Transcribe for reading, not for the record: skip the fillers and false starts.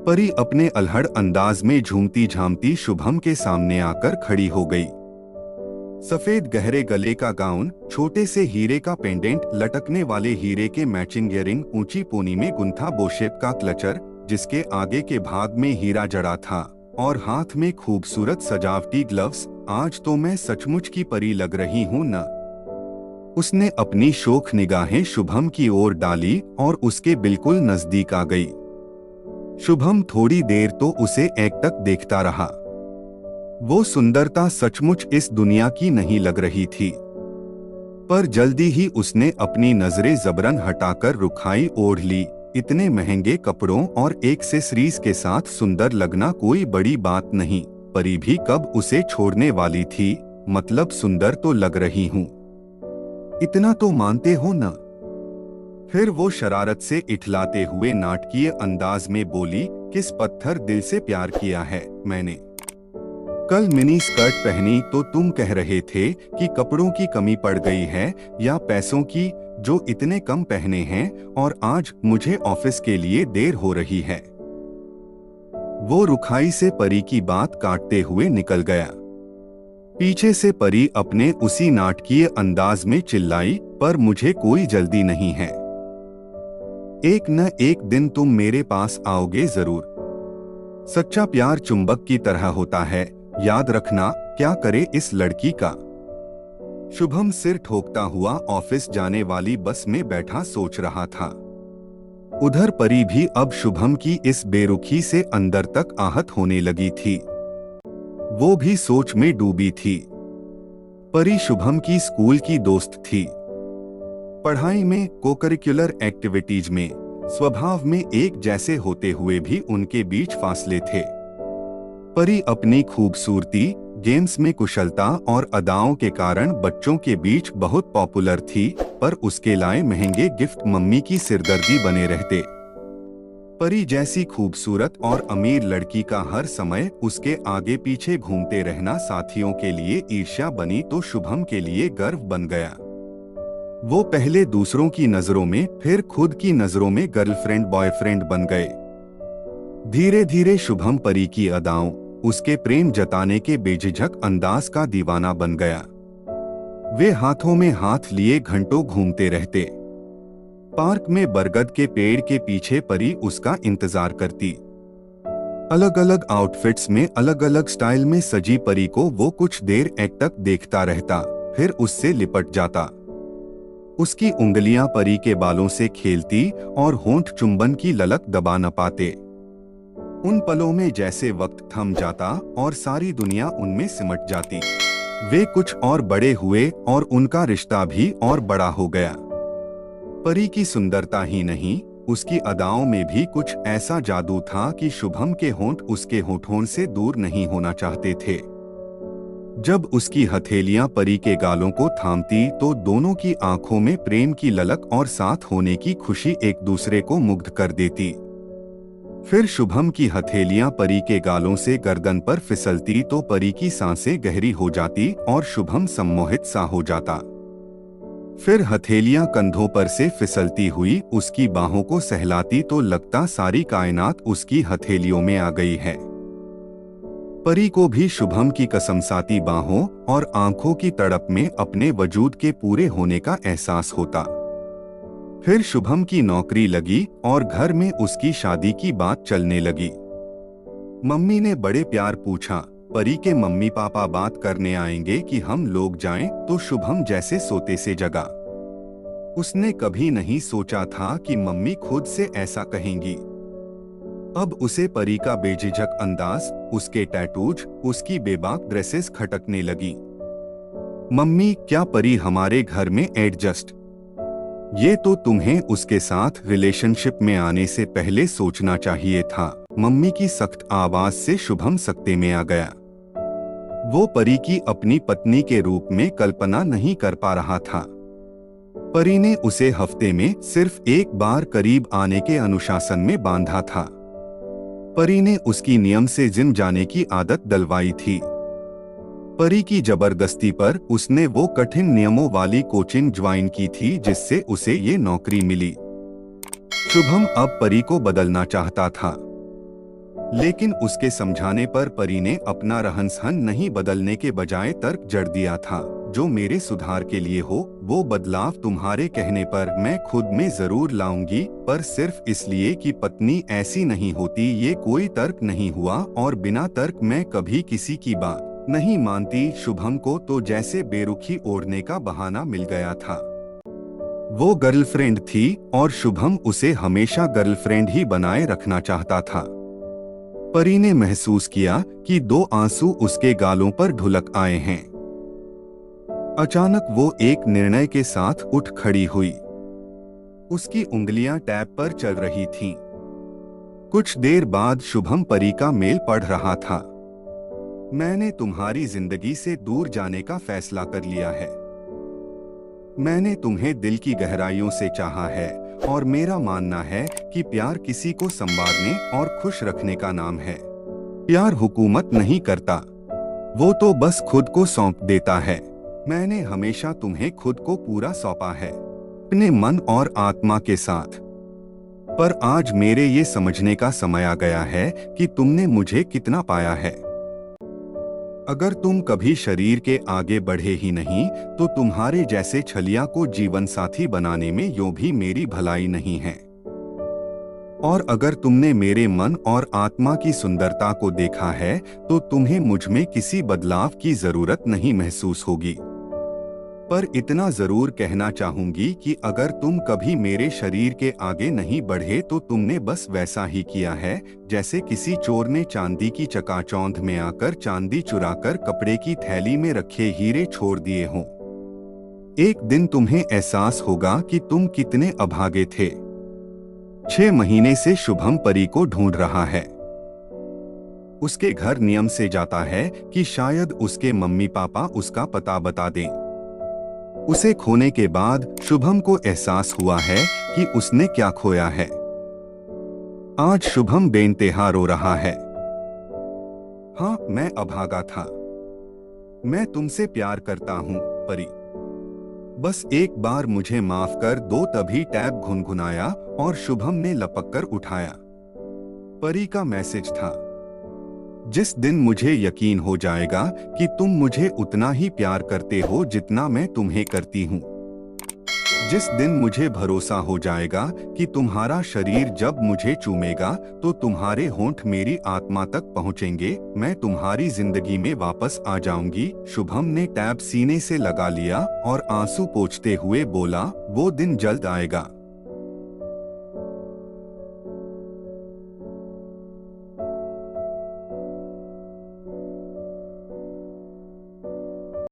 परी अपने अल्हड़ अंदाज में झूमती झामती शुभम के सामने आकर खड़ी हो गई। सफेद गहरे गले का गाउन, छोटे से हीरे का पेंडेंट, लटकने वाले हीरे के मैचिंग ईयरिंग, ऊंची पोनी में गुंथा बोशेप का क्लचर जिसके आगे के भाग में हीरा जड़ा था, और हाथ में खूबसूरत सजावटी ग्लव्स। आज तो मैं सचमुच की परी लग रही हूँ न। उसने अपनी शोख निगाहें शुभम की ओर डाली और उसके बिल्कुल नजदीक आ गई। शुभम थोड़ी देर तो उसे एकटक देखता रहा। वो सुंदरता सचमुच इस दुनिया की नहीं लग रही थी, पर जल्दी ही उसने अपनी नजरें जबरन हटाकर रुखाई ओढ़ ली। इतने महंगे कपड़ों और एक्सेसरीज के साथ सुंदर लगना कोई बड़ी बात नहीं। परी भी कब उसे छोड़ने वाली थी। मतलब सुंदर तो लग रही हूँ, इतना तो मानते हो न। फिर वो शरारत से इठलाते हुए नाटकीय अंदाज में बोली, किस पत्थर दिल से प्यार किया है मैंने। कल मिनी स्कर्ट पहनी तो तुम कह रहे थे कि कपड़ों की कमी पड़ गई है या पैसों की, जो इतने कम पहने हैं, और आज मुझे ऑफिस के लिए देर हो रही है। वो रुखाई से परी की बात काटते हुए निकल गया। पीछे से परी अपने उसी नाटकीय अंदाज में चिल्लाई, पर मुझे कोई जल्दी नहीं है। एक न एक दिन तुम मेरे पास आओगे जरूर। सच्चा प्यार चुंबक की तरह होता है, याद रखना। क्या करे इस लड़की का। शुभम सिर ठोकता हुआ ऑफिस जाने वाली बस में बैठा सोच रहा था। उधर परी भी अब शुभम की इस बेरुखी से अंदर तक आहत होने लगी थी। वो भी सोच में डूबी थी। परी शुभम की स्कूल की दोस्त थी। पढ़ाई में, कोकरिकुलर एक्टिविटीज में, स्वभाव में एक जैसे होते हुए भी उनके बीच फासले थे। परी अपनी खूबसूरती, गेम्स में कुशलता और अदाओं के कारण बच्चों के बीच बहुत पॉपुलर थी, पर उसके लाए महंगे गिफ्ट मम्मी की सिरदर्दी बने रहते। परी जैसी खूबसूरत और अमीर लड़की का हर समय उसके आगे पीछे घूमते रहना साथियों के लिए ईर्ष्या बनी तो शुभम के लिए गर्व बन गया। वो पहले दूसरों की नजरों में, फिर खुद की नजरों में गर्लफ्रेंड बॉयफ्रेंड बन गए। धीरे धीरे शुभम परी की अदाओं, उसके प्रेम जताने के बेझिझक अंदाज का दीवाना बन गया। वे हाथों में हाथ लिए घंटों घूमते रहते। पार्क में बरगद के पेड़ के पीछे परी उसका इंतजार करती। अलग अलग आउटफिट्स में, अलग अलग स्टाइल में सजी परी को वो कुछ देर एकटक देखता रहता, फिर उससे लिपट जाता। उसकी उंगलियां परी के बालों से खेलती और होंठ चुंबन की ललक दबा न पाते। उन पलों में जैसे वक्त थम जाता और सारी दुनिया उनमें सिमट जाती। वे कुछ और बड़े हुए और उनका रिश्ता भी और बड़ा हो गया। परी की सुंदरता ही नहीं, उसकी अदाओं में भी कुछ ऐसा जादू था कि शुभम के होंठ उसके होठों से दूर नहीं होना चाहते थे। जब उसकी हथेलियां परी के गालों को थामती तो दोनों की आंखों में प्रेम की ललक और साथ होने की खुशी एक दूसरे को मुग्ध कर देती। फिर शुभम की हथेलियां परी के गालों से गर्दन पर फिसलती तो परी की सांसें गहरी हो जाती और शुभम सम्मोहित सा हो जाता। फिर हथेलियां कंधों पर से फिसलती हुई उसकी बाहों को सहलाती तो लगता सारी कायनात उसकी हथेलियों में आ गई है। परी को भी शुभम की कसमसाती बाहों और आंखों की तड़प में अपने वजूद के पूरे होने का एहसास होता। फिर शुभम की नौकरी लगी और घर में उसकी शादी की बात चलने लगी। मम्मी ने बड़े प्यार पूछा, परी के मम्मी पापा बात करने आएंगे कि हम लोग जाएं, तो शुभम जैसे सोते से जगा। उसने कभी नहीं सोचा था कि मम्मी खुद से ऐसा कहेंगी। अब उसे परी का बेझिझक अंदाज, उसके टैटूज, उसकी बेबाक ड्रेसेस खटकने लगी। मम्मी, क्या परी हमारे घर में एडजस्ट? ये तो तुम्हें उसके साथ रिलेशनशिप में आने से पहले सोचना चाहिए था। मम्मी की सख्त आवाज से शुभम सकते में आ गया। वो परी की अपनी पत्नी के रूप में कल्पना नहीं कर पा रहा था। परी ने उसे हफ्ते में सिर्फ एक बार करीब आने के अनुशासन में बांधा था। परी ने उसकी नियम से जिम जाने की आदत डलवाई थी। परी की जबरदस्ती पर उसने वो कठिन नियमों वाली कोचिंग ज्वाइन की थी जिससे उसे ये नौकरी मिली। शुभम अब परी को बदलना चाहता था। लेकिन उसके समझाने पर परी ने अपना रहन सहन नहीं बदलने के बजाय तर्क जड़ दिया था, जो मेरे सुधार के लिए हो वो बदलाव तुम्हारे कहने पर मैं खुद में जरूर लाऊंगी, पर सिर्फ इसलिए कि पत्नी ऐसी नहीं होती ये कोई तर्क नहीं हुआ और बिना तर्क मैं कभी किसी की बात नहीं मानती। शुभम को तो जैसे बेरुखी ओढ़ने का बहाना मिल गया था। वो गर्लफ्रेंड थी और शुभम उसे हमेशा गर्लफ्रेंड ही बनाए रखना चाहता था। परी ने महसूस किया कि 2 आंसू उसके गालों पर ढुलक आए हैं। अचानक वो एक निर्णय के साथ उठ खड़ी हुई। उसकी उंगलियां टैब पर चल रही थीं। कुछ देर बाद शुभम परी का मेल पढ़ रहा था। मैंने तुम्हारी जिंदगी से दूर जाने का फैसला कर लिया है। मैंने तुम्हें दिल की गहराइयों से चाहा है और मेरा मानना है कि प्यार किसी को संवारने और खुश रखने का नाम है। प्यार हुकूमत नहीं करता, वो तो बस खुद को सौंप देता है। मैंने हमेशा तुम्हें खुद को पूरा सौंपा है, अपने मन और आत्मा के साथ। पर आज मेरे ये समझने का समय आ गया है कि तुमने मुझे कितना पाया है। अगर तुम कभी शरीर के आगे बढ़े ही नहीं तो तुम्हारे जैसे छलिया को जीवन साथी बनाने में यूं भी मेरी भलाई नहीं है। और अगर तुमने मेरे मन और आत्मा की सुंदरता को देखा है तो तुम्हें मुझ में किसी बदलाव की जरूरत नहीं महसूस होगी। पर इतना जरूर कहना चाहूंगी कि अगर तुम कभी मेरे शरीर के आगे नहीं बढ़े तो तुमने बस वैसा ही किया है जैसे किसी चोर ने चांदी की चकाचौंध में आकर चांदी चुराकर कपड़े की थैली में रखे हीरे छोड़ दिए हों। एक दिन तुम्हें एहसास होगा कि तुम कितने अभागे थे। 6 महीने से शुभम परी को ढूंढ रहा है। उसके घर नियम से जाता है कि शायद उसके मम्मी पापा उसका पता बता दें। उसे खोने के बाद शुभम को एहसास हुआ है कि उसने क्या खोया है। आज शुभम बेइंतहा रो रहा है। हाँ, मैं अभागा था। मैं तुमसे प्यार करता हूँ परी, बस एक बार मुझे माफ कर दो। तभी टैब घुनघुनाया और शुभम ने लपक कर उठाया। परी का मैसेज था, जिस दिन मुझे यकीन हो जाएगा कि तुम मुझे उतना ही प्यार करते हो जितना मैं तुम्हें करती हूँ, जिस दिन मुझे भरोसा हो जाएगा कि तुम्हारा शरीर जब मुझे चूमेगा तो तुम्हारे होंठ मेरी आत्मा तक पहुँचेंगे, मैं तुम्हारी जिंदगी में वापस आ जाऊंगी। शुभम ने टैब सीने से लगा लिया और आंसू पोंछते हुए बोला, वो दिन जल्द आएगा।